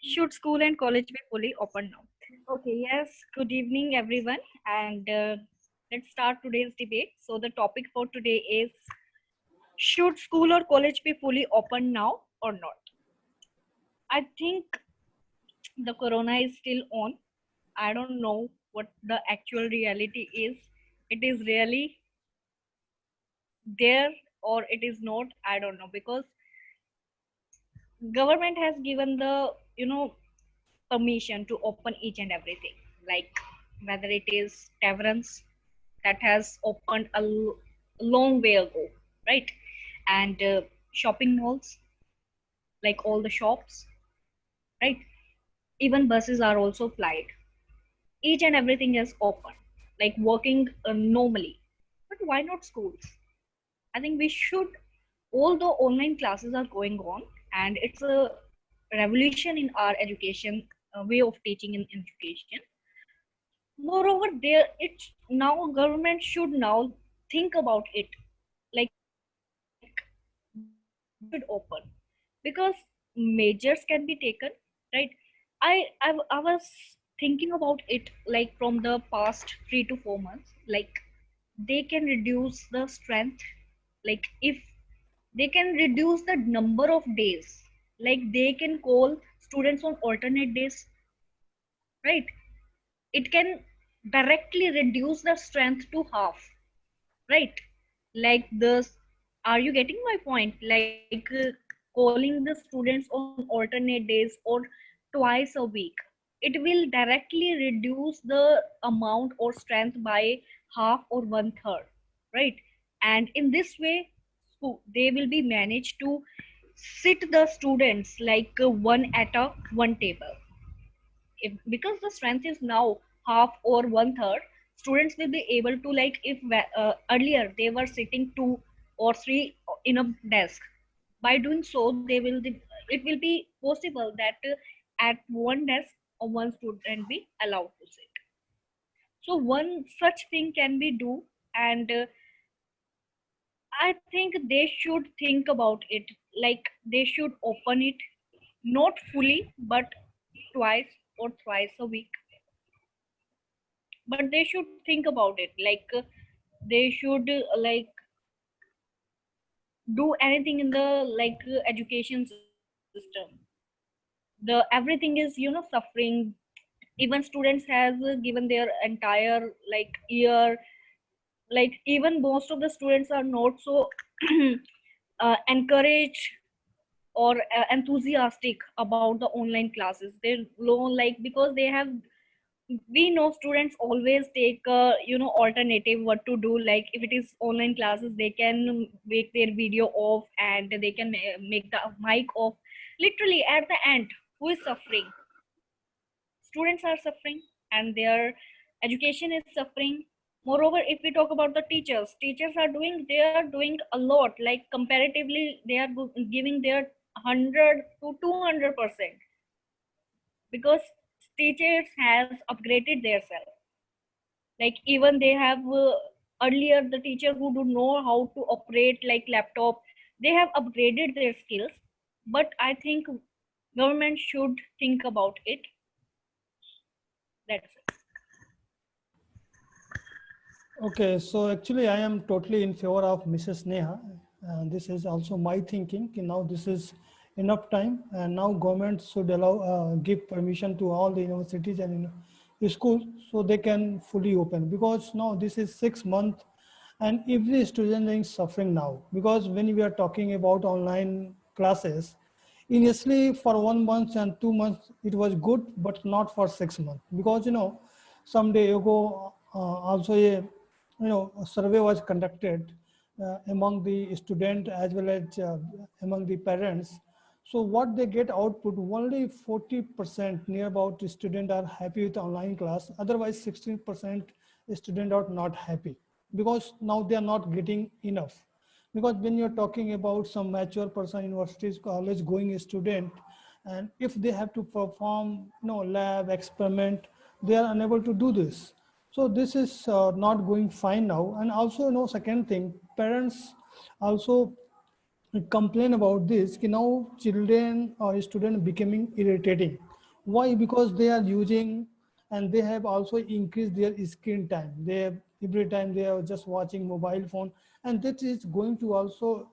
Should school and college be fully open now? Okay, yes, good evening, everyone, and let's start today's debate. So, the topic for today is: should school or college be fully open now or not? I think the corona is still on. I don't know what the actual reality is. It is really there or it is not. I don't know because government has given the permission to open each and everything, like whether it is taverns that has opened a long way ago, right? And shopping malls, like all the shops, right? Even buses are also plied. Each and everything is open, like working normally. But why not schools? I think we should, although online classes are going on, and it's a revolution in our education way of teaching in education. Moreover, there it's now government should now think about it, like they should open because measures can be taken, right? I was thinking about it like from the past 3 to 4 months, like they can reduce the strength, like if they can reduce the number of days, like they can call students on alternate days, right? It can directly reduce the strength to half, right? Like this, are you getting my point? Like calling the students on alternate days or twice a week, it will directly reduce the amount or strength by half or one third, right? And in this way, they will be managed to sit the students like one at a one table. If because the strength is now half or one third, students will be able to, like if earlier they were sitting two or three in a desk, by doing so it will be possible that at one desk one student be allowed to sit. So one such thing can be do, and I think they should think about it, like they should open it, not fully but twice or thrice a week. But they should think about it, like they should like do anything in the like education system. The everything is suffering. Even students has given their entire like year, like even most of the students are not so encouraged or enthusiastic about the online classes. They know, like because they have, we know students always take alternative what to do, like if it is online classes they can make their video off and they can make the mic off. Literally at the end, who is suffering? Students are suffering and their education is suffering. Moreover, if we talk about the teachers are doing, they are doing a lot, like comparatively they are giving their 100 to 200%, because teachers has upgraded themselves. Like even they have earlier the teacher who do know how to operate like laptop, they have upgraded their skills. But I think government should think about it. That's it. Okay, so actually I am totally in favor of Mrs. Neha. And this is also my thinking. Now this is enough time, and now government should allow give permission to all the universities and schools so they can fully open, because now this is 6 months and every student is suffering now, because when we are talking about online classes, initially for 1 month and 2 months it was good, but not for 6 months, because some day ago also a survey was conducted among the student as well as among the parents. So what they get output, only 40% near about student are happy with online class, otherwise 16% student are not happy, because now they are not getting enough. Because when you're talking about some mature person, universities, college going student, and if they have to perform lab experiment, they are unable to do this. So this is not going fine now. And also second thing, parents also complain about this, now children or student becoming irritating, Why? Because they are using, and they have also increased their screen time. They have, every time they are just watching mobile phone, and that is going to also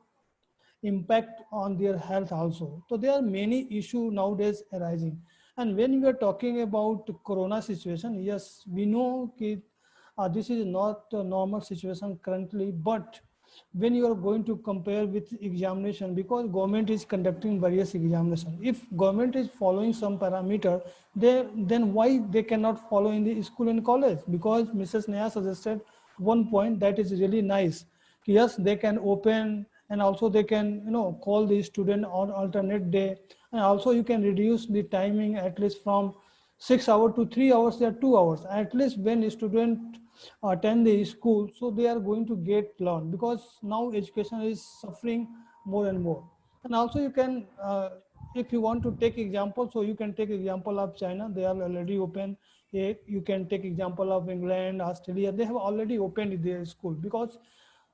impact on their health also. So there are many issues nowadays arising. And when we are talking about corona situation, yes, we know that this is not a normal situation currently, but when you are going to compare with examination, because government is conducting various examination, if government is following some parameter, then why they cannot follow in the school and college? Because Mrs. Neha suggested one point that is really nice. Yes, they can open, and also they can call the student on alternate day, and also you can reduce the timing at least from 6 hours to 3 hours or 2 hours. At least when a student attend the school, so they are going to get learn, because now education is suffering more and more. And also you can if you want to take example, so you can take example of China. They are already open. You can take example of England, Australia. They have already opened their school, because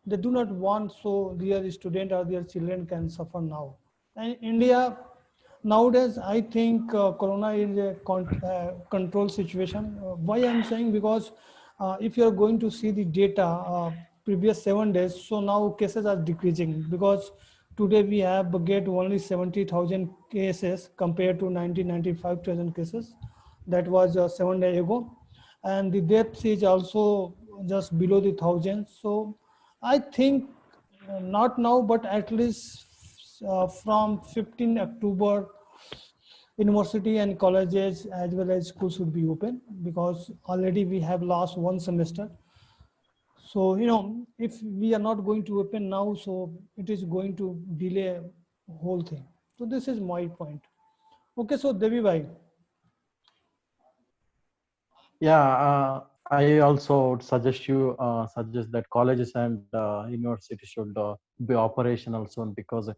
they do not want so their student or their children can suffer now. And India nowadays, I think corona is a control situation. Why I'm saying? Because if you are going to see the data previous 7 days, so now cases are decreasing, because today we have get only 70,000 cases compared to 1995,000 cases. That was 7 days ago, and the death is also just below the thousand. So I think not now, but at least from 15 October, university and colleges as well as schools should be open, because already we have lost one semester. So, if we are not going to open now, so it is going to delay whole thing. So this is my point. Okay, so Devi bhai, Yeah, I also would suggest you suggest that colleges and universities should be operational soon, because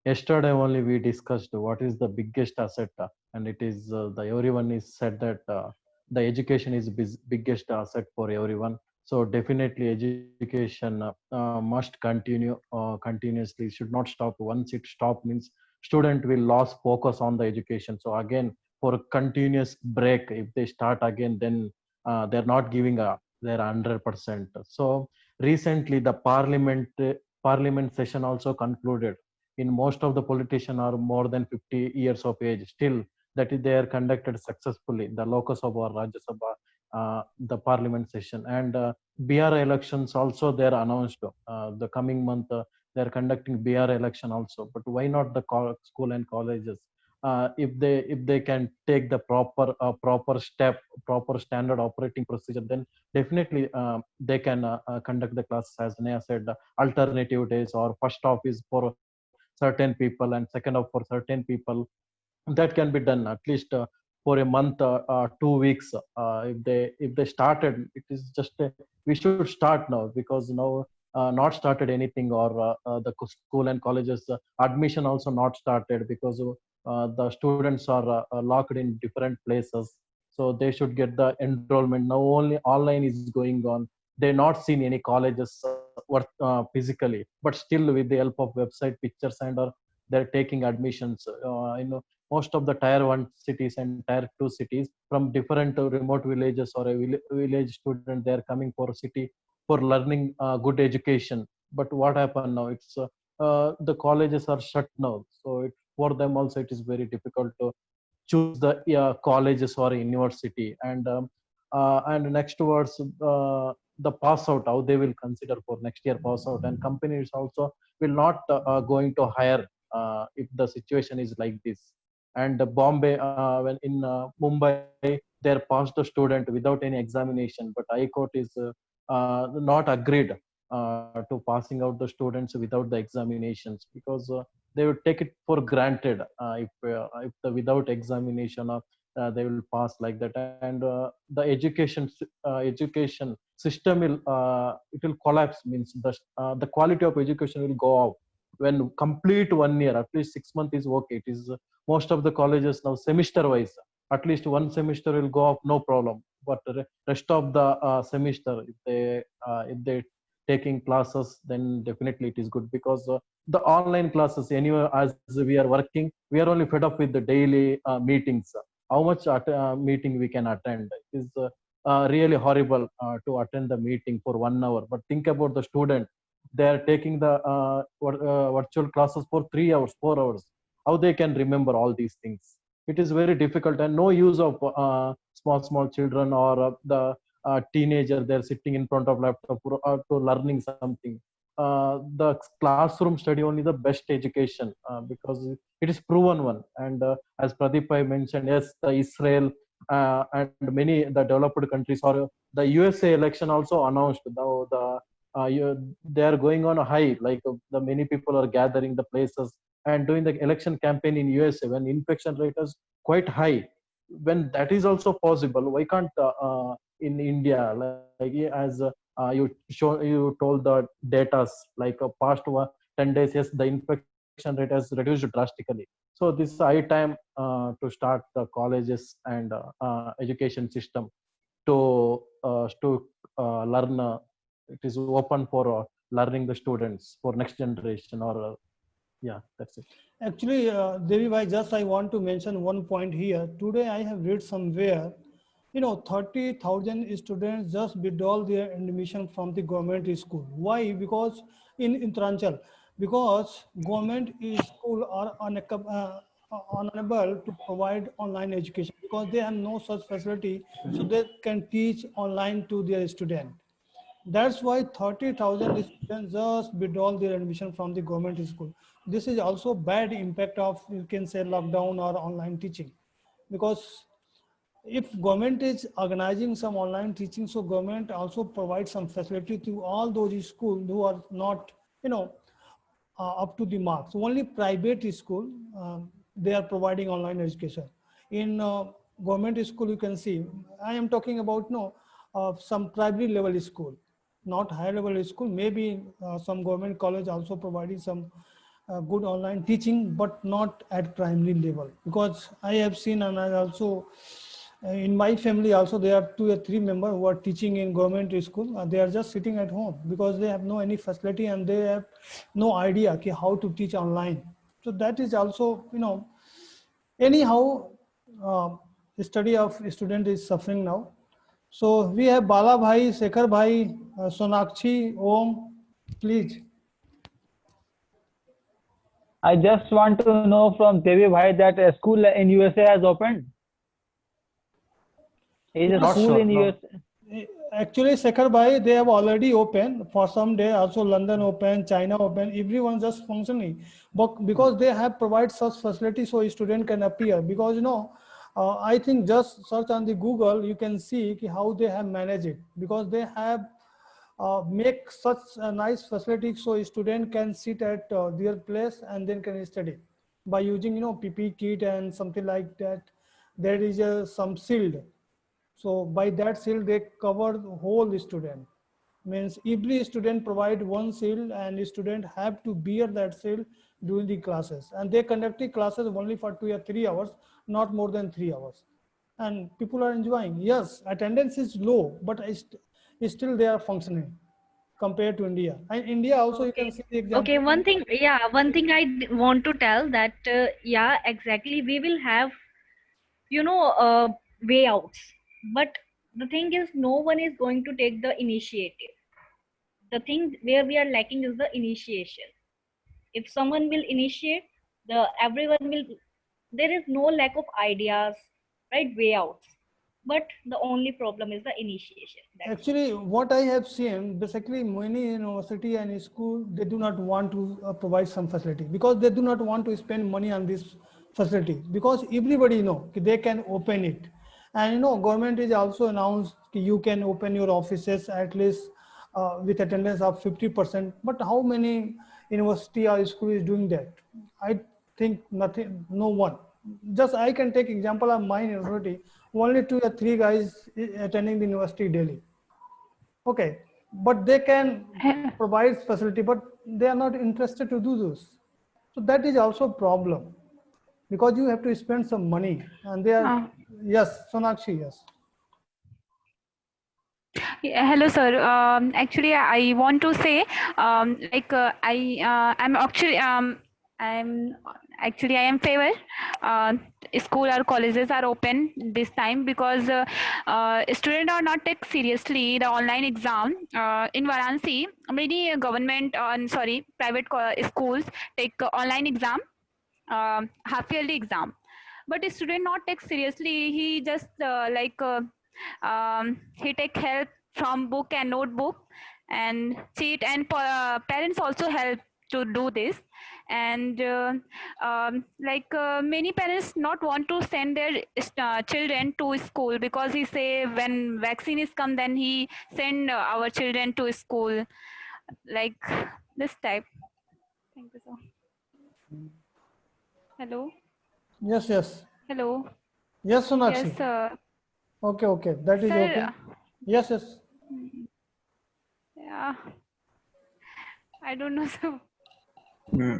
yesterday only we discussed what is the biggest asset, and it is the everyone is said that the education is biggest asset for everyone. So definitely education must continue continuously. Should not stop. Once it stop means student will lose focus on the education. So again, for a continuous break, if they start again, then they're not giving their 100%. So recently the parliament session also concluded. In most of the politicians are more than 50 years of age. Still, that is they are conducted successfully. The Lok Sabha, Rajya Sabha, the parliament session, and BR elections also they are announced. The coming month they are conducting BR election also. But why not the school and colleges? If they can take the proper step, proper standard operating procedure, then definitely they can conduct the classes, as Neha said, alternative days, or first off is for certain people and second off for certain people. That can be done at least for a month, 2 weeks. If they started, it is just we should start now, because now not started anything, or the school and colleges admission also not started, because the students are locked in different places. So they should get the enrollment now. Only online is going on. They not seen any colleges physically, but still with the help of website pictures and or they're taking admissions. Most of the tier 1 cities and tier 2 cities, from different remote villages, or a village student, they are coming for a city for learning good education. But what happened now, it's the colleges are shut now, so for them also it is very difficult to choose the colleges or university. And next towards the pass out, how they will consider for next year pass out, and companies also will not going to hire if the situation is like this. And Bombay, when in Mumbai, they passed the student without any examination, but High Court is not agreed to passing out the students without the examinations, because they would take it for granted if the without examination they will pass like that. And the education system will it will collapse, means the quality of education will go up when complete 1 year. At least 6 months is okay. It is most of the colleges now semester wise, at least one semester will go up, no problem. But the rest of the semester, if they taking classes, then definitely it is good, because the online classes anyway, as we are working, we are only fed up with the daily meetings. how much meeting we can attend. Is really horrible to attend the meeting for 1 hour. But think about the student. They are taking the virtual classes for 3 hours, 4 hours. How they can remember all these things? It is very difficult, and no use of small children or the teenager. They're sitting in front of laptop to learning something. The classroom study only the best education, because it is proven one. And as Pradeep I mentioned, yes, the Israel and many the developed countries, or the USA election also announced the they are going on a high, like the many people are gathering the places and doing the election campaign in USA when infection rate is quite high. When that is also possible, why can't in India, like as you told the datas, like past 10 days, yes, the infection rate has reduced drastically. So this is high time to start the colleges and education system to learn. It is open for learning the students for next generation, or yeah, that's it. Actually, Devi Bhai, just I want to mention one point here. Today I have read somewhere, 30,000 students just withdraw their admission from the government school. Why? Because in Uttaranchal, because government school are unable to provide online education because they have no such facility, so they can teach online to their student. That's why 30,000 students just withdraw their admission from the government school. This is also bad impact of, you can say, lockdown or online teaching. Because if government is organizing some online teaching, so government also provides some facility to all those schools who are not, up to the mark. So only private school, they are providing online education. In government school, you can see, I am talking about some primary level school, not high level school. Maybe some government college also providing some good online teaching, but not at primary level. Because I have seen, and I also in my family also, there are 2 or 3 members who are teaching in government school. They are just sitting at home because they have no any facility and they have no idea how to teach online. So that is also, anyhow, study of student is suffering now. So we have Bala Bhai, Shekhar Bhai, Sonakshi, Om, please. I just want to know from Devi Bhai that a school in USA has opened. Is a Not school sure, in no. USA? Actually, Shekhar Bhai, they have already opened for some day. Also, London open, China open. Everyone just functioning, but because they have provide such facility, so a student can appear. Because I think just search on the Google, you can see how they have managed it. Because they have make such a nice facility, so a student can sit at their place and then can study by using PP kit and something like that. There is some shield. So by that shield, they cover the whole student. Means every student provide one shield and student have to bear that shield during the classes. And they conduct the classes only for 2 or 3 hours, not more than 3 hours. And people are enjoying. Yes, attendance is low, but still they are functioning compared to India. And India also, you can Okay. see the Okay, example. one thing I want to tell that, yeah, exactly, we will have, way outs. But the thing is, no one is going to take the initiative. The thing where we are lacking is the initiation. If someone will initiate, everyone will, there is no lack of ideas, right, way outs. But the only problem is the initiation. That's it. Actually, what I have seen, basically many university and school, they do not want to provide some facility because they do not want to spend money on this facility because everybody they can open it. And government is also announced you can open your offices at least with attendance of 50%. But how many university or school is doing that? I think nothing, no one. Just I can take example of my university. Only 2 or 3 guys attending the university daily. Okay, but they can provide facility, but they are not interested to do this. So that is also a problem because you have to spend some money, and they are. Uh, Yes, Sonakshi, yes. yeah, hello, sir. Actually, I want to say, I'm actually, I am favor school or colleges are open this time, because students are not take seriously the online exam. In Varanasi, many government sorry private schools take online exam, half yearly exam, but the student not take seriously. He just he take help from book and notebook and cheat, and parents also help to do this. And many parents not want to send their children to school, because he say when vaccine is come, then he send our children to school, like this type. Thank you, sir. Hello. Yes, yes. Hello. Yes, Sonakshi. Yes, sir. Okay, okay. That is okay. Sir, Yes, yes. yeah, I don't know, sir. Hmm.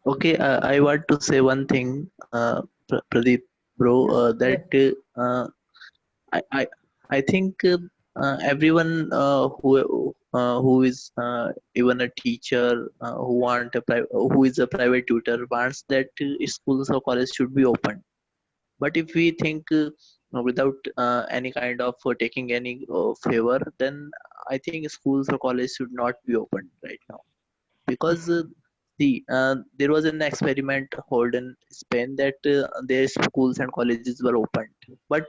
Okay, I want to say one thing, Pradeep, bro, Yes, that I, I I think everyone who is even a teacher who is a private tutor wants that schools or college should be open. But if we think without any kind of taking any favor, then I think schools or colleges should not be open right now, because there was an experiment held in Spain that their schools and colleges were opened, but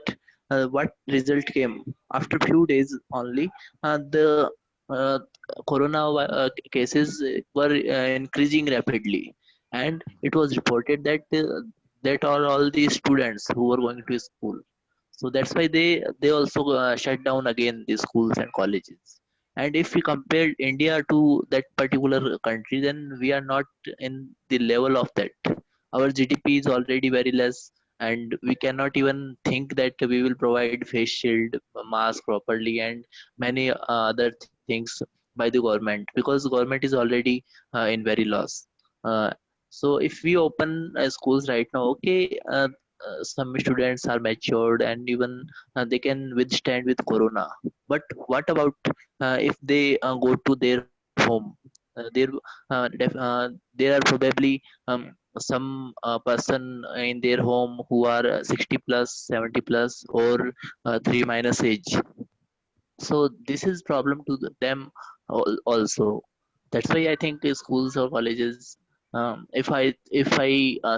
what result came after few days only? The uh, corona cases were increasing rapidly, and it was reported that that are all the students who were going to school. So that's why they also shut down again the schools and colleges. And if we compare India to that particular country, then we are not in the level of that. Our GDP is already very less, and we cannot even think that we will provide face shield, mask properly, and many other things by the government, because government is already in very loss. uh, so if we open schools right now, okay, some students are matured and even they can withstand with corona. But what about if they go to their home? There are probably some person in their home who are 60 plus, 70 plus, or 3 minus age. So this is problem to them also. That's why I think the schools or colleges, if I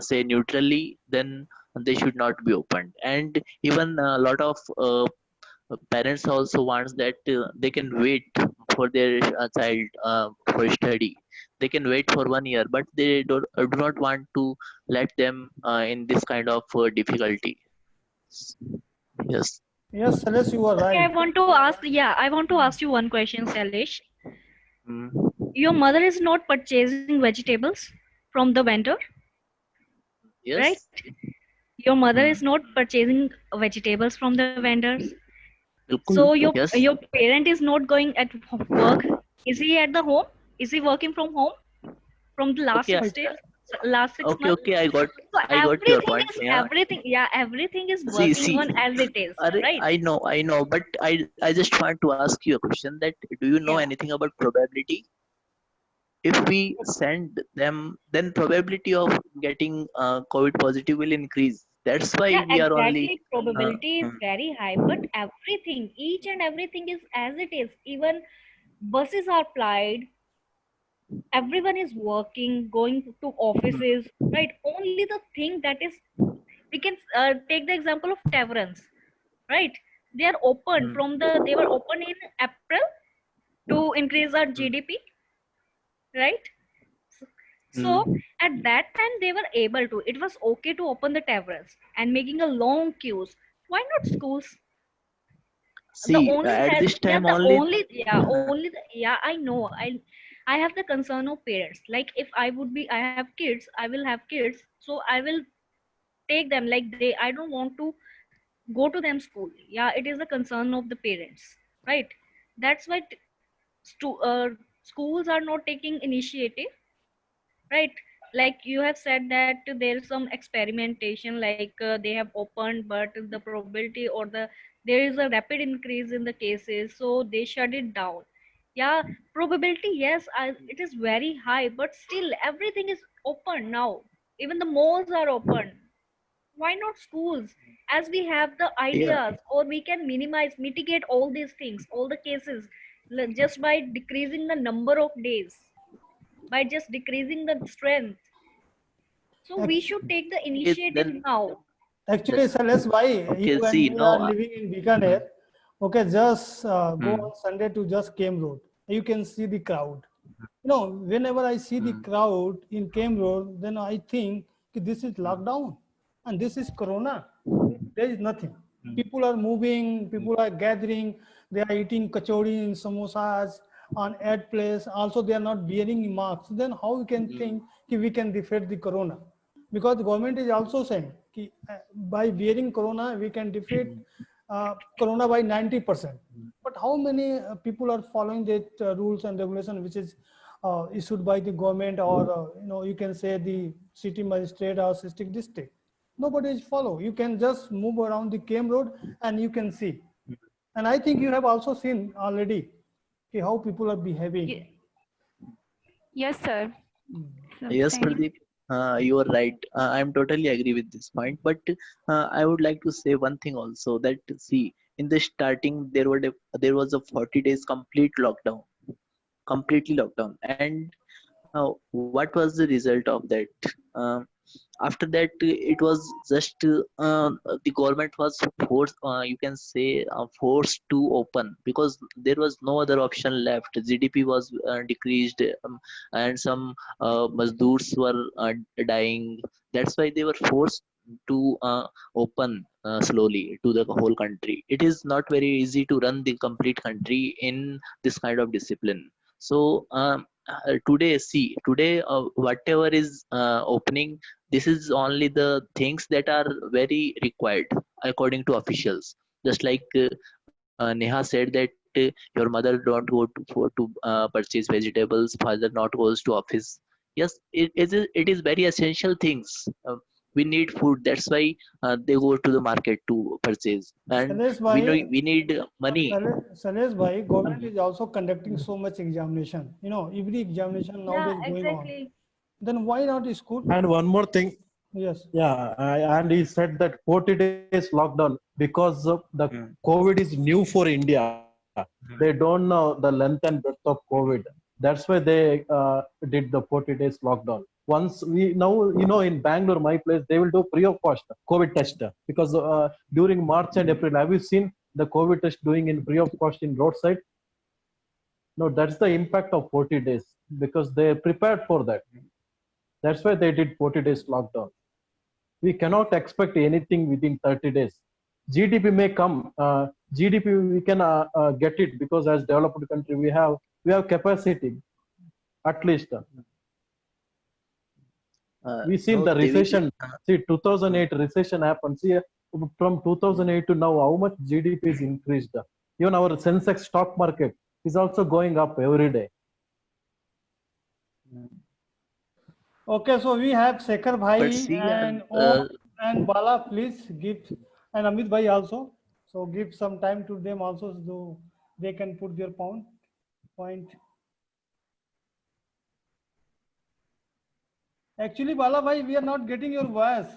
say neutrally, then they should not be opened. And even a lot of parents also wants that they can wait for their child for study. They can wait for 1 year, but they do not want to let them in this kind of difficulty. Yes. yes, Salesh, you are Okay, I right. want to ask, yeah, I want to ask you one question, Salish. Mm. Your mother is not purchasing vegetables from the vendor, right? Yes. Your mother Mm. is not purchasing vegetables from the vendors. बिल्कुल. So Yes. your parent is not going at work. Is he at the home? Is he working from home from the last Okay. 6 days, last six Okay. months? Okay. So I got your point. Yeah. everything is See. working See. on as it is, right? I know, but I just want to ask you a question, that do you know Yeah. anything about probability? If we send them, then probability of getting COVID positive will increase. That's why Yeah, we are only. exactly. Uh, Probability is hmm, very high, but everything, each and everything is as it is. Even buses are plied, everyone is working, going to hmm, offices, right? Only the thing that is, we can take the example of taverns, right? They are open hmm, they were open in April to increase our hmm, GDP, right? hmm. So at that time they were able to. It was okay to open the taverns and making a long queues. Why not schools? The See, only at has this yeah time the only. only yeah only the, yeah I know. I have the concern of parents. Like if I have kids, I will have kids, so I will take them. Like I don't want to go to them school. Yeah, it is a concern of the parents, right? That's why schools are not taking initiative, right? Like you have said that there is some experimentation, like they have opened, but the probability or there is a rapid increase in the cases, so they shut it down. Yeah, probability, yes, it is very high, but still everything is open now. Even the malls are open. Why not schools? As we have the Yeah, ideas, or we can minimize, mitigate all these things, all the cases, just by decreasing the number of days, by just decreasing the strength. So we Ac- should take the okay, initiative then now. Actually, Sales bhai, okay, you and see me are now. living in Bikaner. Okay, just go Hmm, on Sunday to just Came Road. You can see the crowd. Whenever I see the hmm, crowd in Came Road, then I think कि this is lockdown and this is Corona. There is nothing. People are moving, people are gathering, they are eating kachori and samosas on ad place. Also, they are not wearing masks. Then how we can think कि we can defeat the Corona? Because the government is also saying कि by wearing Corona, we can defeat Corona by 90%. But how many people are following the rules and regulation which is issued by the government, or you can say the city magistrate or district? Nobody is follow. You can just move around the Came Road and you can see. And I think you have also seen already how people are behaving. Yes, sir. yes, Same. Pradeep, you are right. I'm totally agree with this point. But I would like to say one thing also, that see, in the starting there was a 40 days completely lockdown, and what was the result of that? Um, After that, it was just the government was forced, you can say, forced to open, because there was no other option left. GDP was decreased, and some mazdoors were dying. That's why they were forced to open slowly to the whole country. It is not very easy to run the complete country in this kind of discipline. So today, see, today whatever is opening, this is only the things that are very required according to officials. Just like Neha said that your mother don't go to purchase vegetables, father not goes to office. Yes, it is very essential things. We need food. That's why they go to the market to purchase, and Salesh we know bhai, we need money. Salesh bhai, government is also conducting so much examination. Every examination Yeah, nowadays going on. exactly. Then why not school? And one more thing, Yes. yeah, and he said that 40 days lockdown because of the COVID is new for India. They don't know the length and breadth of COVID. That's why they did the 40 days lockdown. Once we now, in Bangalore, my place, they will do free of cost COVID test because during March and April, have you seen the COVID test doing in free of cost in roadside? No, that's the impact of 40 days because they prepared for that. That's why they did 40 days lockdown. We cannot expect anything within 30 days. GDP may come. GDP we can get it because as developed country we have capacity at least. We seen No, the Devi. recession. See, 2008 recession happened. See, from 2008 to now, how much GDP is increased? Even our Sensex stock market is also going up every day. Okay, so we have Shekhar But bhai see, and Om and Bala. Please give, and Amit bhai also. So give some time to them also, so they can put their point. Actually, Bala bhai, we are not getting your voice.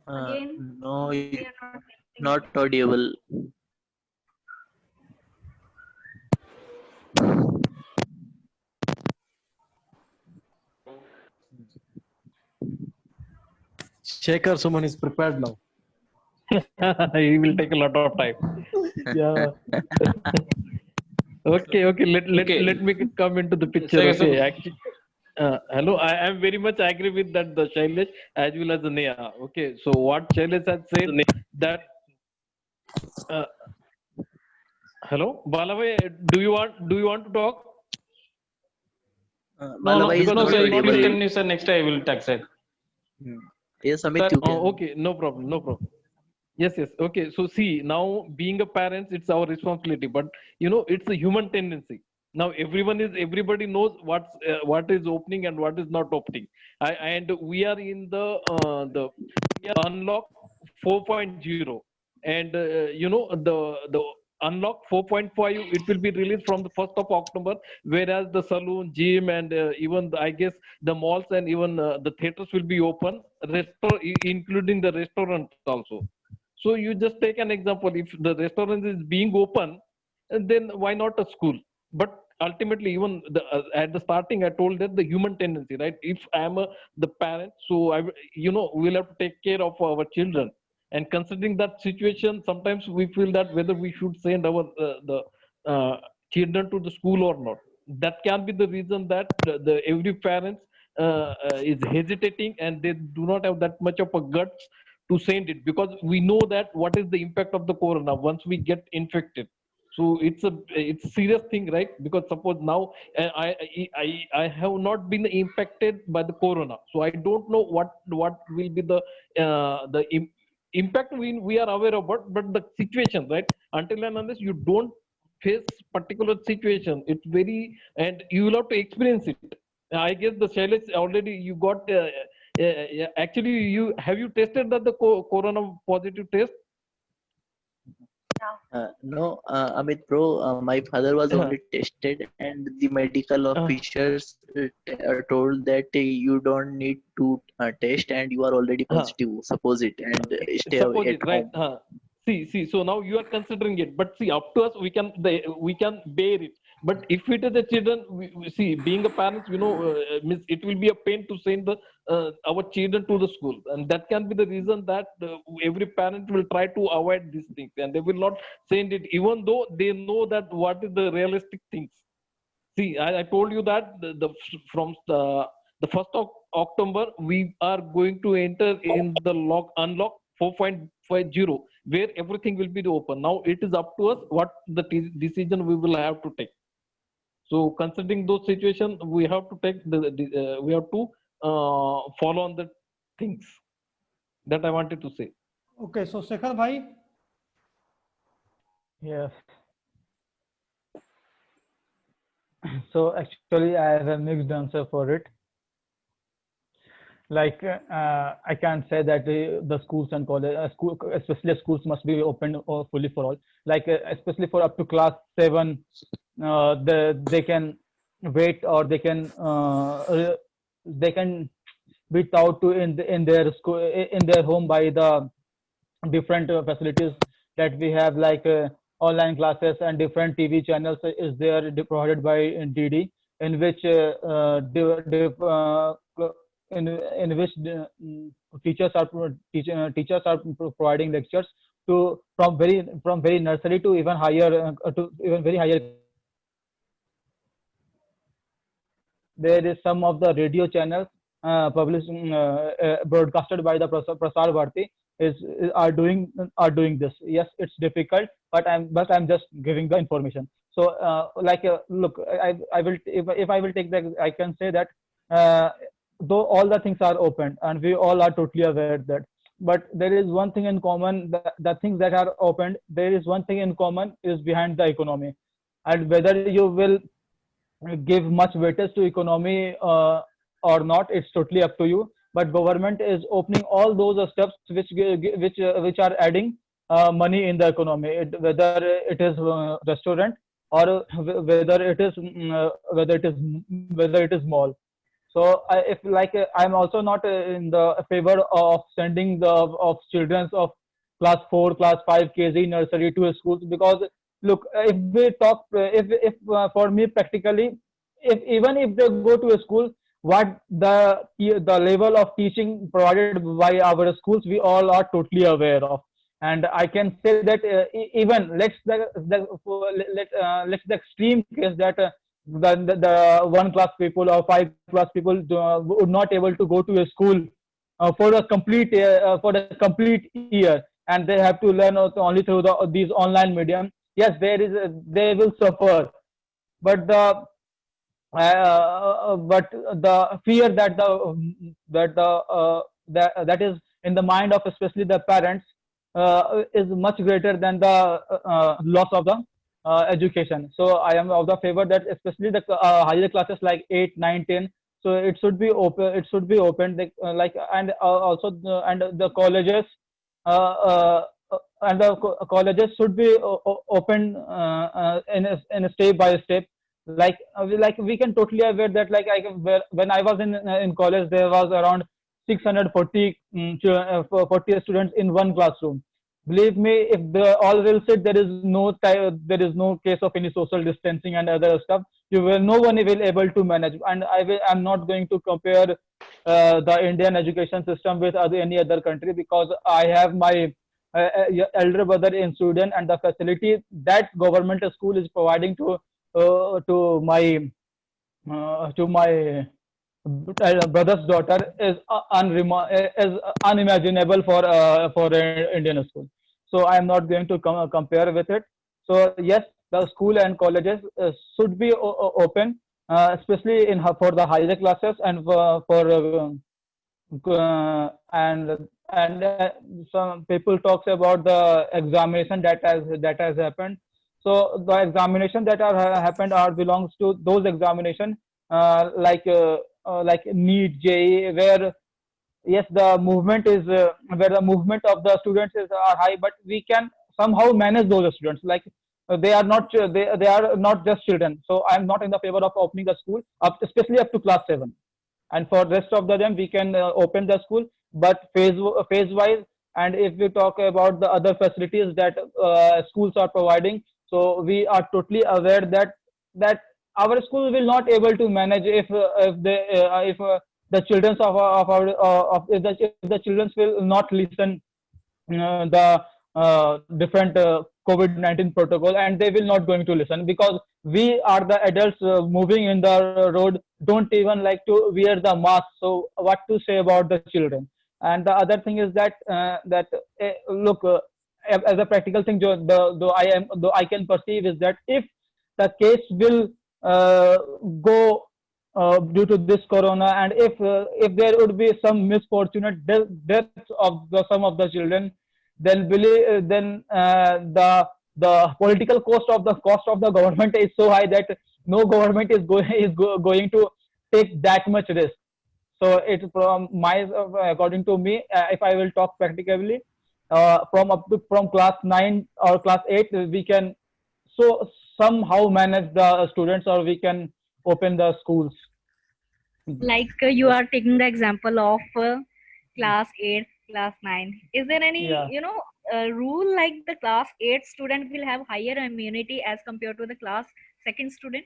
Again, no, we are not getting not it. audible. Shekhar Suman is prepared now. It will take a lot of time. Yeah. Okay, Okay, let me come into the picture. so, Okay, actually, hello. I am very much agree with that, the Shailesh as well as the Neha. Okay, so what Shailesh has said that. Uh, Hello, Balavai, do you want to talk? Balabhai is no, Because not sir, we you not please audible. able. continue, sir. Next I will text it. Yes, Amit, Sir, you can. okay, no problem, no problem. Yes, yes. Okay, so see, now being a parent, it's our responsibility, but it's a human tendency. Now everybody knows what is opening and what is not opening. And we are in the unlock 4.0, and the unlock 4.5, it will be released from the 1st of October, whereas the saloon, gym, and even I guess the malls and even the theaters will be open, including the restaurants also. So you just take an example: if the restaurant is being open, and then why not a school? But ultimately, even at the starting, I told that the human tendency, right? If I'm the parent, so we'll have to take care of our children. And considering that situation, sometimes we feel that whether we should send our the uh, children to the school or not. That can be the reason that the every parent is hesitating, and they do not have that much of a guts to send it, because we know that what is the impact of the corona once we get infected. So it's a serious thing, right? Because suppose now I have not been impacted by the corona, so I don't know what will be the impact we are aware of, but the situation, right? Until and unless you don't face particular situation, it's very, and you will have to experience it. I guess the Shailesh, already you got actually, you have you tested that the corona positive test? No, Amit bro, my father was only tested, and the medical officers told that you don't need to test, and you are already positive. Suppose it and stay Suppose at it, right? home. See, so now you are considering it, but see, up to us, we can bear it. But if it is the children, we see, being a parent, means it will be a pain to send the our children to the school, and that can be the reason that every parent will try to avoid these things, and they will not send it, even though they know that what is the realistic things. See, I told you that from the 1st of October, we are going to enter in the unlock 4.50, where everything will be open. Now it is up to us what the decision we will have to take. So considering those situations, we have to take we have to follow on the things that I wanted to say. Okay, so Shekhar bhai, Yes. So actually, I have a mixed answer for it. Like I can't say that the schools and college, especially schools, must be open or fully for all. Like especially for up to class 7, they can wait, or they can be taught to in their school, in their home, by the different facilities that we have, like online classes and different TV channels is there provided by DD, in which in which teachers are teachers are providing lectures to from very nursery to even higher to even very higher. There is some of the radio channels published broadcasted by the Prasar Bharati are doing this. Yes, it's difficult, but I'm just giving the information. So look, I will, if I will take that, I can say that though all the things are open and we all are totally aware that, but there is one thing in common: the things that are opened, there is one thing in common is behind the economy. And whether you will give much weightage to economy or not, it's totally up to you. But government is opening all those steps which are adding money in the economy, whether it is restaurant, or whether it is mall. So if like I'm also not in the favor of sending the of children of class 4, class 5 KG nursery to schools, because look, if we talk, if for me practically, if even if they go to a school, what the level of teaching provided by our schools, we all are totally aware of. And I can say that even let's the extreme case that the 1 class people or 5 class people would not able to go to a school for a complete year, and they have to learn only through these online medium. Yes, they will suffer, but the fear that is in the mind of especially the parents is much greater than the loss of the education. So I am of the favor that especially the higher classes like 8, 9, 10. So it should be open. It should be open. Like and also and the colleges and the colleges should be open in a step by step. Like we can totally aware that like when I was in college there was around 640 40 students in one classroom. Believe me, if the all will sit, there is no case of any social distancing and other stuff. You will no one will able to manage. And I'm not going to compare the Indian education system with any other country, because I have my elder brother in Sweden, and the facility that government school is providing to my brother's daughter is unimaginable for an Indian school. So I am not going to compare with it. So yes, the school and colleges should be open, especially for the higher classes and and some people talks about the examination that has happened. So the examination that are happened are belongs to those examination like NEET, JEE, where yes, the movement is where the movement of the students is are high, but we can somehow manage those students. Like they are not just children. So I'm not in the favor of opening the school up, especially up to class 7. And for rest of them we can open the school, but phase wise. And if we talk about the other facilities that schools are providing, so we are totally aware that our school will not able to manage if the children if the children will not listen the different COVID-19 protocol, and they will not going to listen, because we are the adults moving in the road don't even like to wear the mask. So what to say about the children? And the other thing is that look, as a practical thing, though I can perceive is that if the case will go due to this corona, and if there would be some misfortunate deaths of some of the children, then the political cost of the government is so high that no government is going to take that much risk. So it's from my according to me, if I will talk practically, from class 9 or class 8 we can so somehow manage the students, or we can open the schools. Like you are taking the example of class 8, class 9. Is there any Yeah. rule like the class 8 student will have higher immunity as compared to the class 2nd student?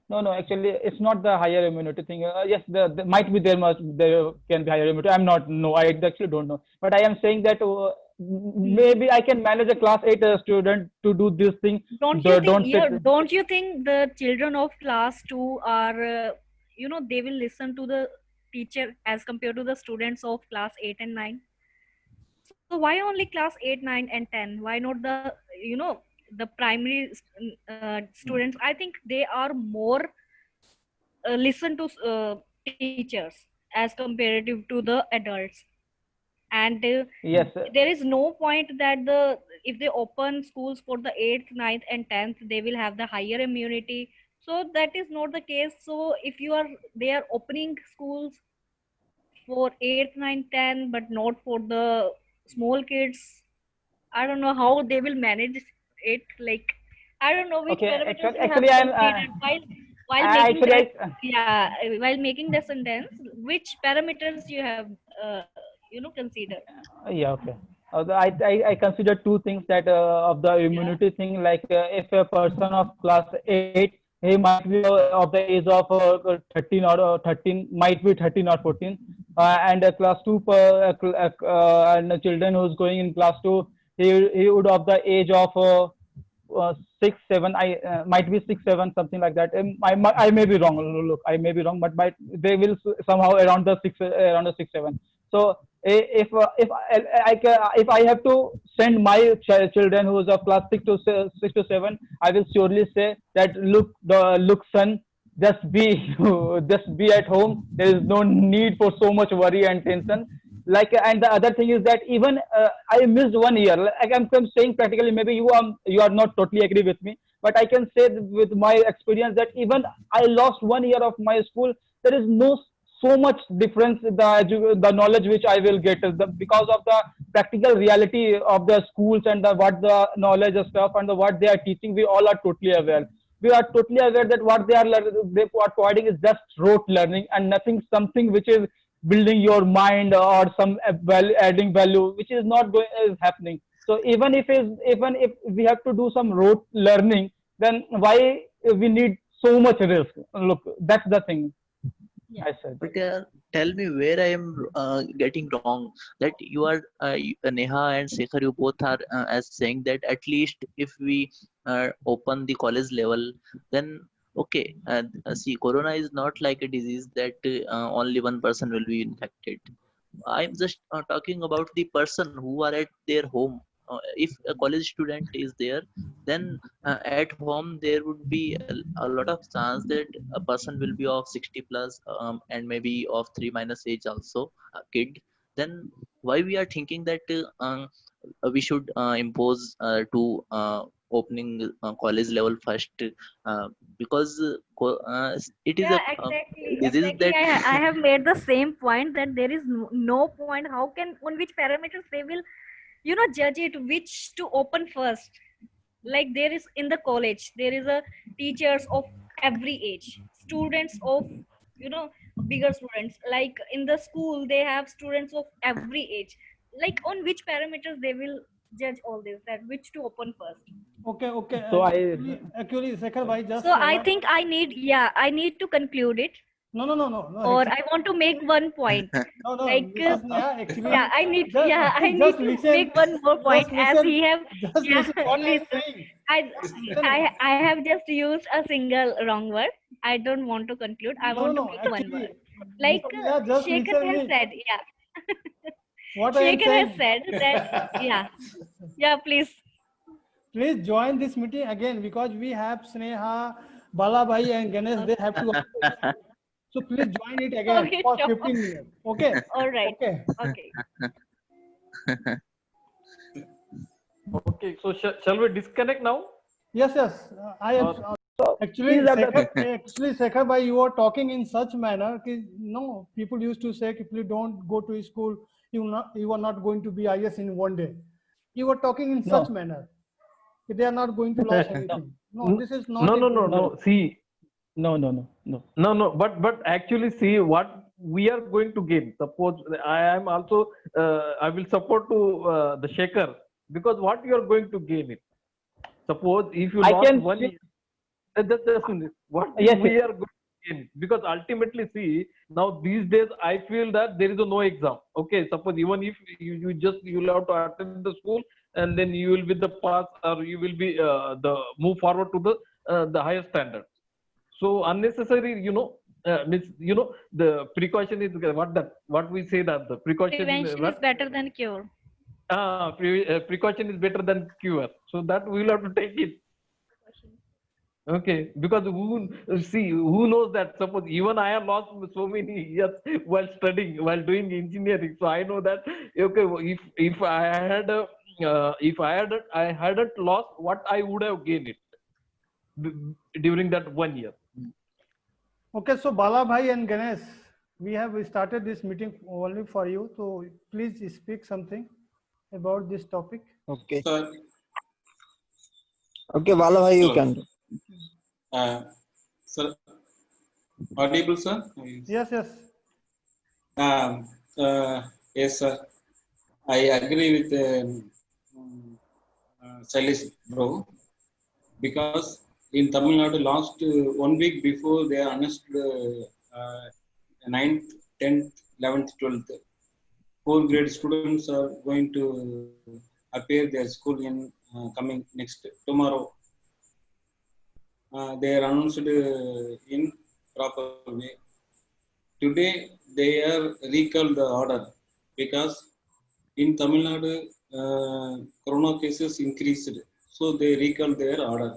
No, actually, it's not the higher immunity thing. Yes, there might be there can be higher immunity. I'm not. No, I actually don't know. But I am saying that maybe I can manage a class 8 student to do this thing. Don't you think the children of class 2 are they will listen to the teacher as compared to the students of class 8 and 9? So why only class 8, 9 and 10? Why not the primary students? I think they are more listen to teachers as comparative to the adults. And Yes, there is no point that if they open schools for the 8th, 9th and 10th, they will have the higher immunity. So that is not the case. So if they are opening schools for 8th, 9th, 10th, but not for the small kids, I don't know how they will manage it. Like, I don't know which okay. parameters you have Actually, I'm considered while making actually while making the sentence, which parameters you have considered. yeah, okay. I consider two things that of the immunity thing. Like if a person of class 8, he might be of the age of 13 or 13, might be 13 or 14, and class 2 and the children who's going in class 2, he would of the age of 6, 7. I might be 6, 7, something like that. I may be wrong. Look, I may be wrong, but they will somehow around the 6, 7. So if I have to send my children who is of class 6 to 7, I will surely say that look son, just be just be at home. There is no need for so much worry and tension. Like, and the other thing is that even I missed 1 year. Like I'm saying practically, maybe you are not totally agree with me, but I can say with my experience that even I lost 1 year of my school. There is no so much difference in the knowledge which I will get because of the practical reality of the schools and what the knowledge of stuff and what they are teaching. We all are totally aware. We are totally aware that what they are providing is just rote learning and nothing something which is building your mind or some adding value, which is not going is happening. So even if we have to do some rote learning, then why we need so much risk? Look, that's the thing. Yeah. I said. But tell me where I am getting wrong. That you are Neha and Sekhar, you both are as saying that at least if we open the college level, then okay. See, Corona is not like a disease that only one person will be infected. I'm just talking about the person who are at their home. If a college student is there, then at home there would be a lot of chance that a person will be of 60 plus and maybe of 3 minus age also, a kid. Then why we are thinking that we should impose to opening college level first, because it is Yeah, a exactly. disease Exactly. that I have made the same point that there is no point. How can, on which parameters they will, judge it, which to open first? Like there is in the college, there is a teachers of every age, students of, you know, bigger students. Like in the school, they have students of every age. Like on which parameters they will judge all this, that which to open first? Okay, okay. So Actually, Sekhar bhai, just So I think I need to conclude it, no. or Actually, I want to make one point. no, Like, Mrs. Neha, actually, yeah, I need, just, I need just to listen, make one more point, just as listen, he have, just yeah, listen what I am listen. saying. I, Just listen. I have just used a single wrong word. I don't want to conclude. I want to make one Actually, word. Like Mr. Neha, just Shekhar listen has me. said, yeah. What I am Shekhar has saying. said that, yeah, please. Please join this meeting again because we have Sneha, Balabhai and Ganesh. They have to. So please join it again Okay, for sure. 15 minutes. Okay. All right. Okay. Okay. Okay, so shall we disconnect now? Yes, yes. I am. so Actually, these are Sekhar bhai, you are talking in such manner. No, people used to say, if you don't go to school, you are not going to be IS in one day. You are talking in such no manner. They are not going to lose no anything. No, this is not No, a no, good no, way. no. See, no. no. But actually, see what we are going to gain. Suppose I am also, I will support to the Shaker, because what you are going to gain it. Suppose if you I lost can 1 year, just a minute. What yes, we are going to gain, because ultimately, see, now these days I feel that there is a no exam. Okay, suppose even if you will have to attend the school, and then you will be the pass, or you will be the move forward to the higher standard. So unnecessary, means, the precaution is what we say, that the precaution, Prevention is better than cure. precaution is better than cure. So that we will have to take it. Okay, because who knows that, suppose even I have lost so many years while studying, while doing engineering. So I know that, okay, if I hadn't lost, what I would have gained it during that 1 year. Okay, so Balabhai and Ganesh, we have started this meeting only for you. So please speak something about this topic. Okay. Sir, Okay, Bala bhai, you hello. can. Sir, audible, sir? Yes, yes. Yes, sir. I agree with Shailesh bro, because in Tamil Nadu last 1 week before they announced 9th, 10th, 11th, 12th, 4th grade students are going to appear their school in coming next tomorrow. They are announced in proper way. Today they are recalled the order because in Tamil Nadu corona cases increased, so they recalled their order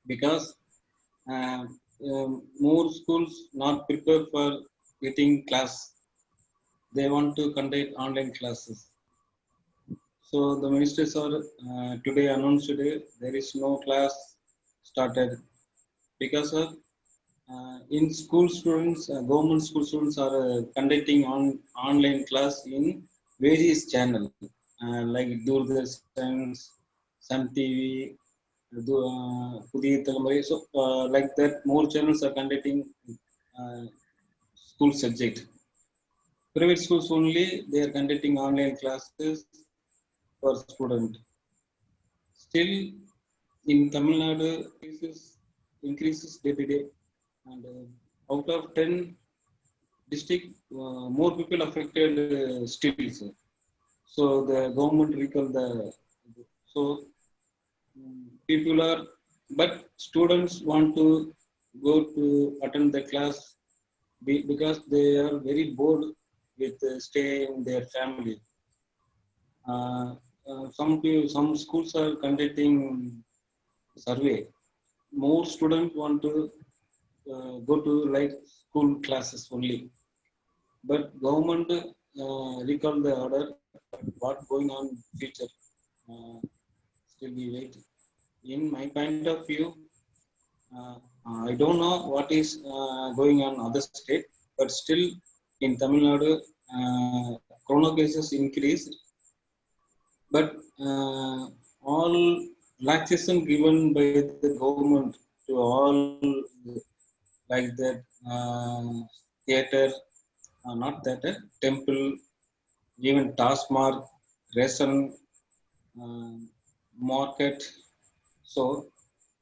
because more schools not prepared for getting class. they want to conduct online classes. So the ministers are today announced today there is no class started because of in school students, government school students are conducting online class in various channels like Doordarshan, Sun TV, Pudhiya Thalamari. So like that, more channels are conducting uh, school subject. Private schools only they are conducting online classes for student. Still in Tamil Nadu, increases day by day, and out of 10 district, more people affected still. So the government recall the so people are, but students want to go to attend the class because they are very bored with staying in their family. Some schools are conducting survey. More students want to go to like school classes only. But government recall the order. But what going on future? Uh, Still we wait. In my point of view, uh, I don't know what is going on other state, but still in Tamil Nadu, corona cases increased. But all relaxation given by the government to all like that theater, not theater, temple, even Tasmar, ration, uh, market. So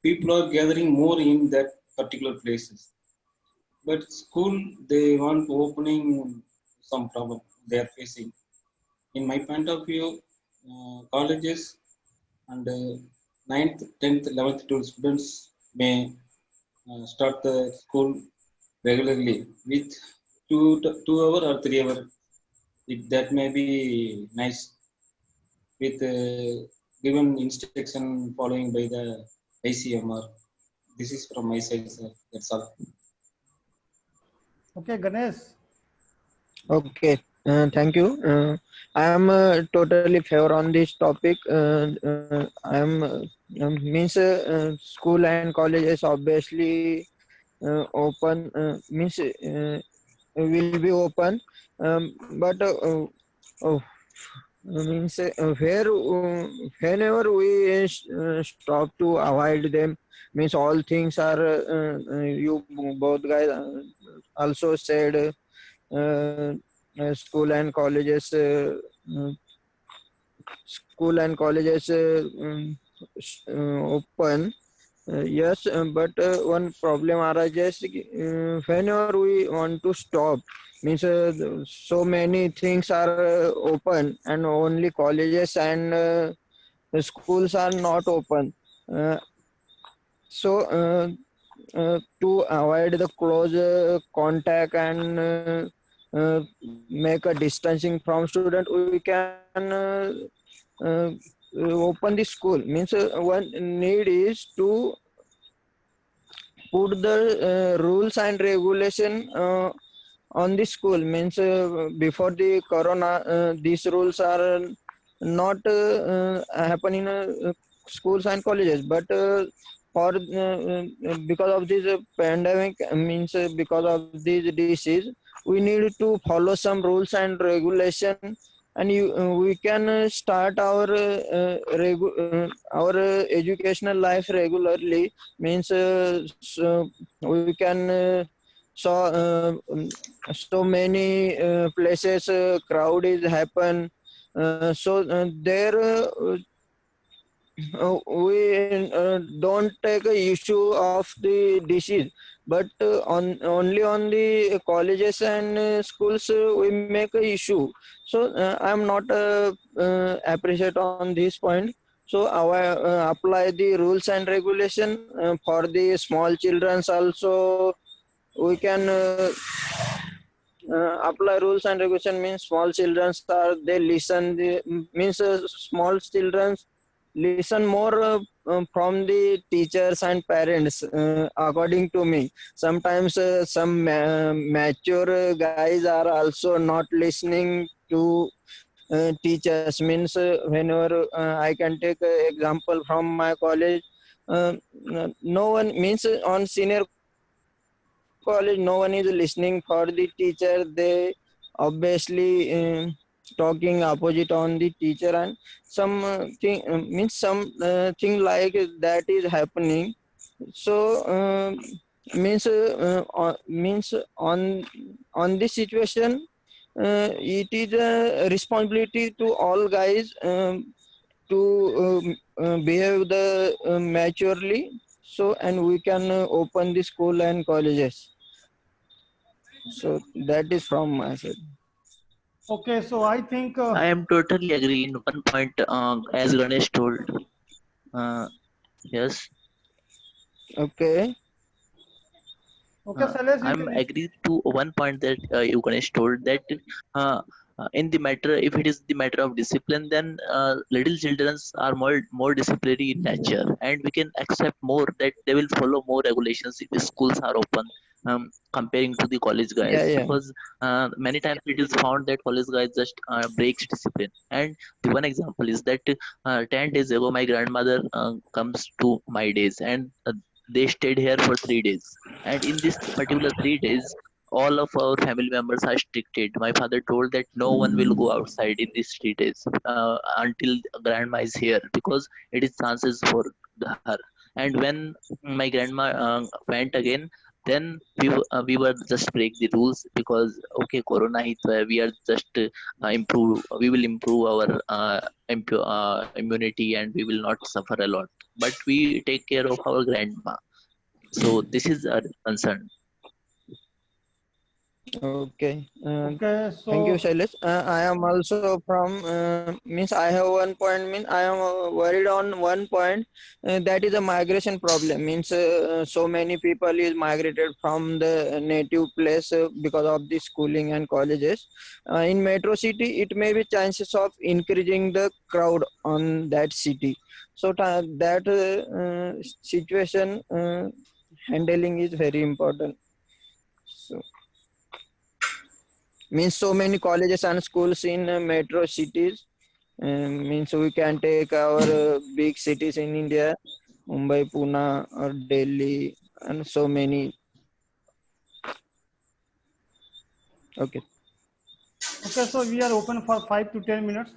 people are gathering more in that particular places. But school, they want opening some problem they are facing. In my point of view, colleges and 9th, 10th, 11th, 12th students may start the school regularly with 2 hour or 3 hour. That may be nice with given instruction following by the ICMR. This is from my side, sir. That's all. Okay, Ganesh. Okay, thank you. I am totally favor on this topic. I am means school and colleges obviously open means will be open, but oh, means whenever we stop to avoid them, means all things are you both guys also said. Uh, School and colleges uh, school and colleges open. Yes, but one problem arises whenever we want to stop, means so many things are open and only colleges and schools are not open. uh, so to avoid the close contact and make a distancing from student, we can uh, open the school. Means one need is to put the rules and regulation on the school. Means before the corona, these rules are not happen in schools and colleges, but for because of this pandemic, means because of this disease, we need to follow some rules and regulation, and we can start our educational life regularly. Means we can so many places crowd is happen, there we don't take a issue of the disease, but only on the colleges and schools we make a issue. So I'm not appreciate on this point. So I apply the rules and regulation for the small childrens also. We can apply rules and regulation. Means small children are they listen the, means small children listen more from the teachers and parents, according to me. Sometimes some mature guys are also not listening to teachers. Means whenever I can take an example from my college, no one means on senior college, no one is listening for the teacher. They obviously talking opposite on the teacher, and some thing means some thing like that is happening. So means on this situation, it is a responsibility to all guys to behave the maturely, so and we can open the school and colleges. So that is from my side. Okay, so I think I am totally agree in one point, as Ganesh told. Yes, Okay. okay, Shailesh, you I'm can. agree to one point that you Ganesh told that uh, in the matter, if it is the matter of discipline, then little children are more disciplinary in nature, and we can accept more that they will follow more regulations if the schools are open. Comparing to the college Yeah, guys, yeah. because many times it is found that college guys just breaks discipline. And the one example is that 10 days ago my grandmother comes to my days, and they stayed here for 3 days, and in this particular 3 days all of our family members are restricted. My father told that no one will go outside in these 3 days until grandma is here, because it is chances for her. And when my grandma went again, then we were just break the rules, because okay, corona hi to hai, we are just we will improve our immunity, and we will not suffer a lot, but we take care of our grandma. So this is our concern. Okay. Okay, Thank you, so Shailesh. I am also from means I have one point. Means I am worried on one point, that is a migration problem. Means so many people is migrated from the native place because of the schooling and colleges. In metro city, it may be chances of increasing the crowd on that city. So that situation handling is very important. So means so many colleges and schools in metro cities, means we can take our big cities in India, Mumbai, Pune, or Delhi, and so many. Okay. okay, so we are open for 5 to 10 minutes.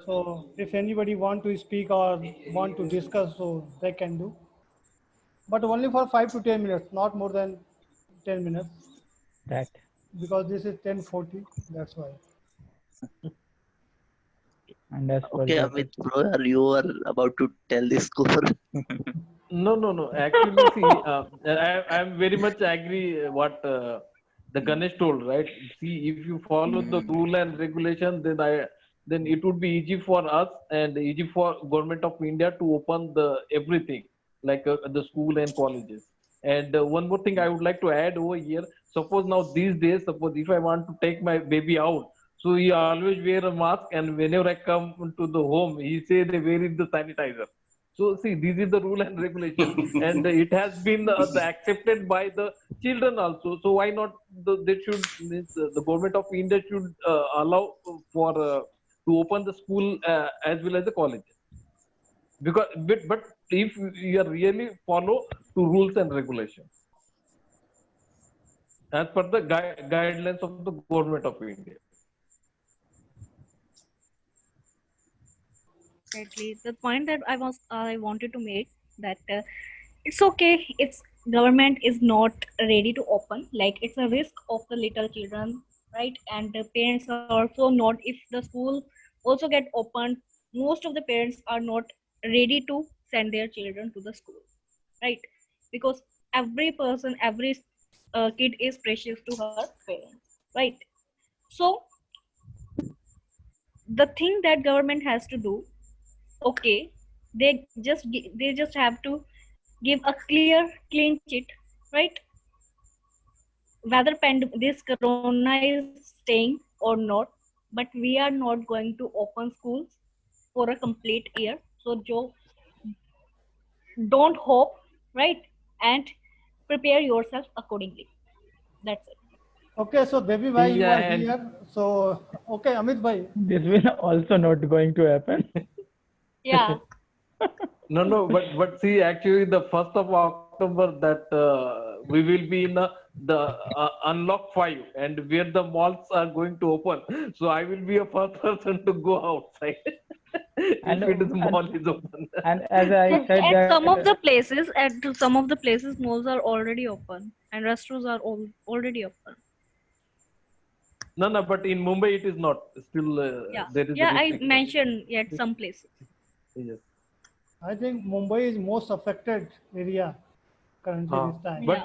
So if anybody want to speak or want to discuss, so they can do, but only for 5 to 10 minutes, not more than 10 minutes, That. because this is 10:40. That's why. And as per Okay, that, Amit bro, you are about to tell the score. No, no, no. Actually, see, I'm very much agree what the Ganesh told, right? See, if you follow the rule and regulation, then it would be easy for us and easy for government of India to open the everything like the school and colleges. And one more thing I would like to add over here. Suppose now these days, suppose if I want to take my baby out, so he always wear a mask, and whenever I come to the home, he say they wear it the sanitizer. So see, this is the rule and regulation, and it has been accepted by the children also. So why not? They should the government of India should allow for to open the school as well as the college, because but if you are really follow to rules and regulations as per the guidelines of the government of India. Exactly. The point that I wanted to make, that it's okay. It's government is not ready to open. Like, it's a risk of the little children, right? And the parents are also not. If the school also get opened, most of the parents are not ready to send their children to the school, right? Because every person, every kid is precious to her parents, right? So the thing that government has to do, okay, they just have to give a clear clean chit, right? Whether this corona is staying or not, but we are not going to open schools for a complete year. So Joe, don't hope, right? And prepare yourself accordingly. That's it. Okay, so Devi bhai, you Yeah, are and here. So, okay, Amit bhai. This will also not going to happen. Yeah. but see, actually, the 1st of October that we will be in the unlock 5, and where the malls are going to open. So I will be a first person to go outside And if it is mall is open. and as I said At some of that the places, malls are already open and restaurants are already open. No, but in Mumbai it is not. Still, Yeah. there is a Yeah, I restriction. mentioned at some places. Yes. I think Mumbai is most affected area currently this time. But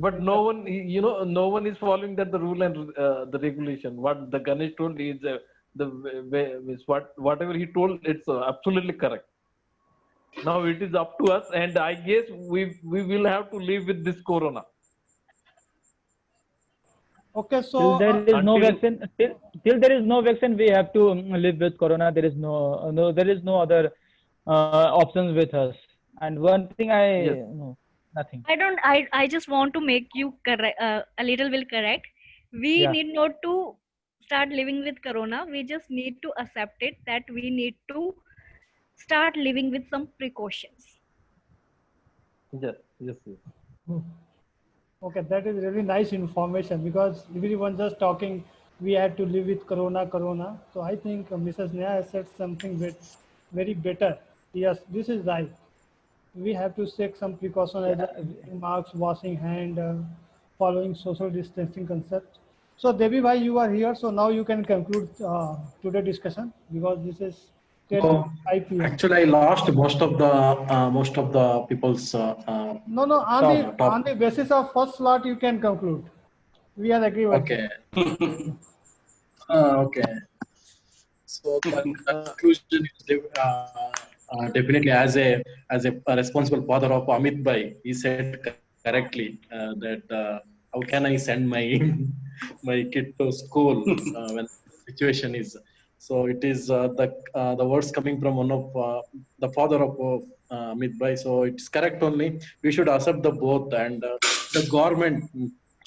but no one, no one is following that the rule and the regulation. What the Ganesh told is whatever he told, it's absolutely correct. Now it is up to us, and I guess we will have to live with this corona. Okay, till so there is no Until vaccine, till there is no vaccine, we have to live with corona. There is there is no other options with us. And one thing yes, no, nothing. I just want to make you correct, a little bit correct. We Yeah. need not to start living with corona. We just need to accept it that we need to start living with some precautions. yes. okay, that is really nice information because everyone just talking. We had to live with corona. So I think Mrs. Neha has said something very better. Yes, this is right. We have to take some precaution as marks, washing hand, following social distancing concept. So Devi bhai, you are here, so now you can conclude today's discussion because this is 10 No, 5 p.m. actually, I lost most of the people's No, on the basis of first slot you can conclude. We are agree with okay. Okay. So the conclusion is definitely as a responsible father of Amit Bhai, he said correctly that how can I send my my kid to school when the situation is so. It is the words coming from one of the father of Amit Bhai. So it's correct only. We should accept the both, and the government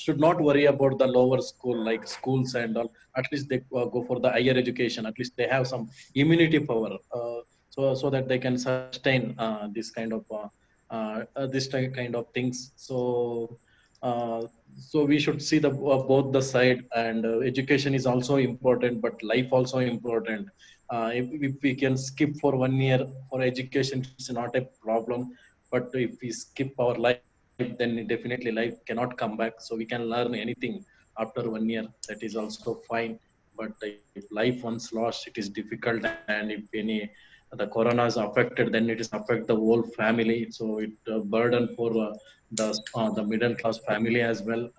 should not worry about the lower school like schools and all. At least they go for the higher education. At least they have some immunity power, so that they can sustain this kind of things. Uh, so we should see the both the side, and education is also important, but life also important. If we can skip for 1 year for education, it's not a problem. But if we skip our life, then definitely life cannot come back. So we can learn anything after 1 year. That is also fine. But if life once lost, it is difficult. And if any the corona is affected, then it is affect the whole family. So it burden for the middle class family as well.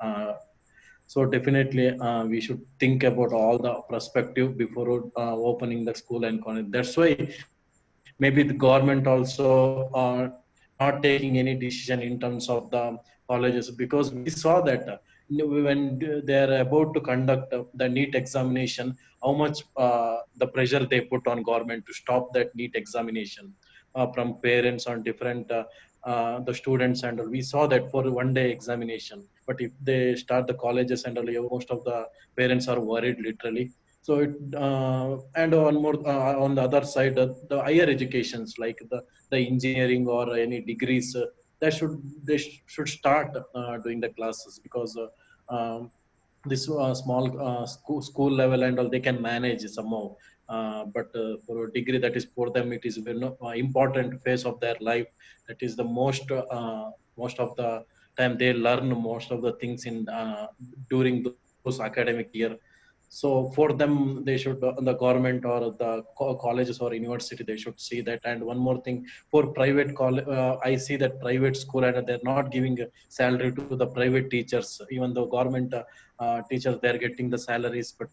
So definitely we should think about all the perspective before opening the school and college. That's why maybe the government also not taking any decision in terms of the colleges, because we saw that when they are about to conduct the NEET examination, how much the pressure they put on government to stop that NEET examination from parents on different the students, and we saw that for 1 day examination. But if they start the colleges and all, most of the parents are worried literally. So and one more on the other side, the higher educations like the engineering or any degrees, they should start doing the classes, because this small school level and all they can manage somehow. But for a degree, that is for them, it is very important phase of their life. That is the most of the time they learn most of the things in during those academic year. So for them, they should the government or the colleges or university, they should see that. And one more thing, for private college, I see that private school and they're not giving a salary to the private teachers. Even though government teachers, they're getting the salaries, but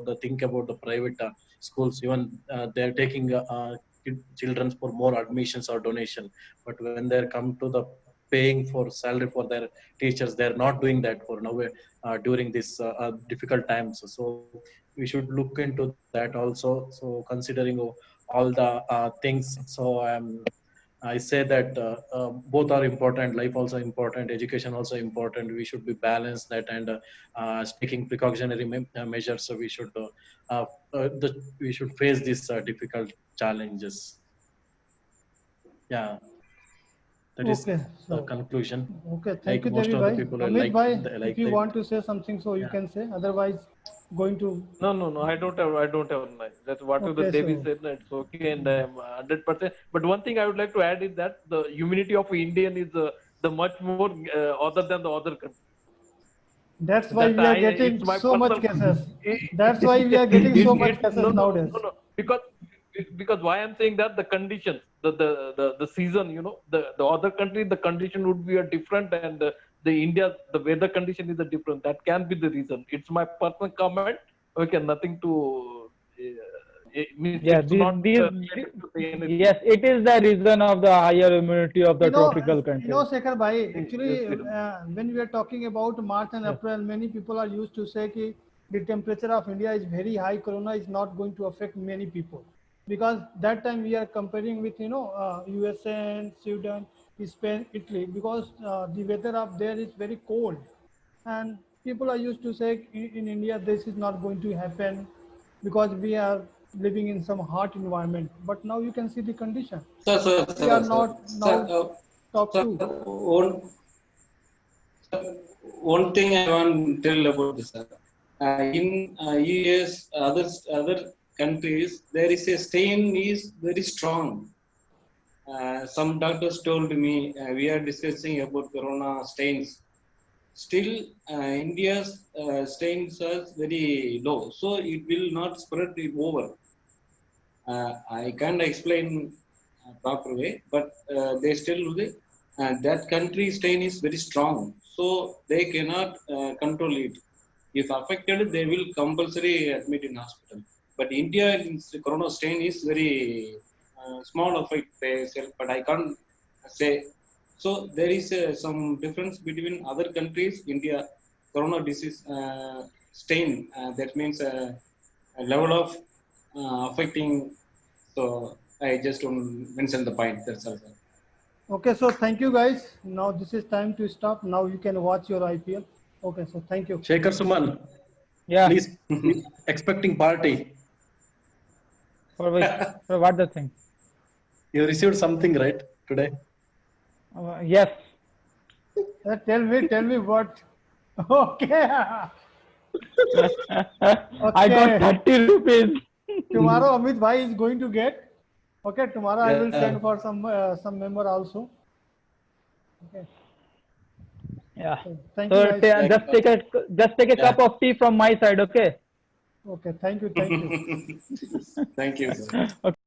the think about the private schools, even they're taking children for more admissions or donation. But when they come to the paying for salary for their teachers, they're not doing that for now during this difficult times. So we should look into that also. So considering all the things. So I say that both are important. Life also important, education also important. We should be balanced that, and taking precautionary measures. So we should face these difficult challenges. Yeah, that is Okay, the so conclusion. okay, Like thank you, most Devi of the bhai. people are Amit bhai, like if you that. want to say something, so you Yeah. can say. Otherwise, going to No, I don't have. That's whatever the okay. Devi So said. That's okay, and I am 100%. But one thing I would like to add is that the immunity of Indian is the much more other than the other countries. that's why That we are it's getting my so much personal. cases. It, That's why we are getting so much cases nowadays. no, because why I'm saying that the conditions, the season, the other country, the condition would be a different, and the India, the weather condition is a different. That can be the reason. It's my personal comment. Okay, nothing to. Yeah, It's not these related to the anything. yes, it is the reason of the higher immunity of the tropical countries. Shekhar bhai, actually, Yes. when we are talking about March and Yes. April, many people are used to say that the temperature of India is very high. Corona is not going to affect many people because that time we are comparing with USA and Sweden, Spain, Italy, because the weather up there is very cold, and people are used to say in India this is not going to happen because we are living in some hot environment. But now you can see the condition. We are not now top sir, two. one thing I want to tell about this, sir. In US, other countries, there is a strain is very strong. Some doctors told me we are discussing about corona strains. Still, India's strains are very low, so it will not spread it over. I can't explain proper way, but they still that country strain is very strong, so they cannot control it. If affected, they will compulsory admit in hospital. But India, corona strain is very small effect they say, but I can't say. So there is some difference between other countries. India corona disease strain that means a level of affecting. So I just want to mention the point. That's all. Sir. Okay, so thank you guys. Now this is time to stop. Now you can watch your IPL. Okay, so thank you. Shekhar Suman, Yeah, please expecting party. for which, for what the thing? You received something right today. Yes. Tell me what. Okay. I got 30 rupees. Tomorrow Amit bhai is going to get. Okay, tomorrow I will Yeah. send for some member also. Okay. Yeah. So thank So you guys. just take a cup of tea from my side, okay? Okay, thank you. Thank you. Sir. Okay.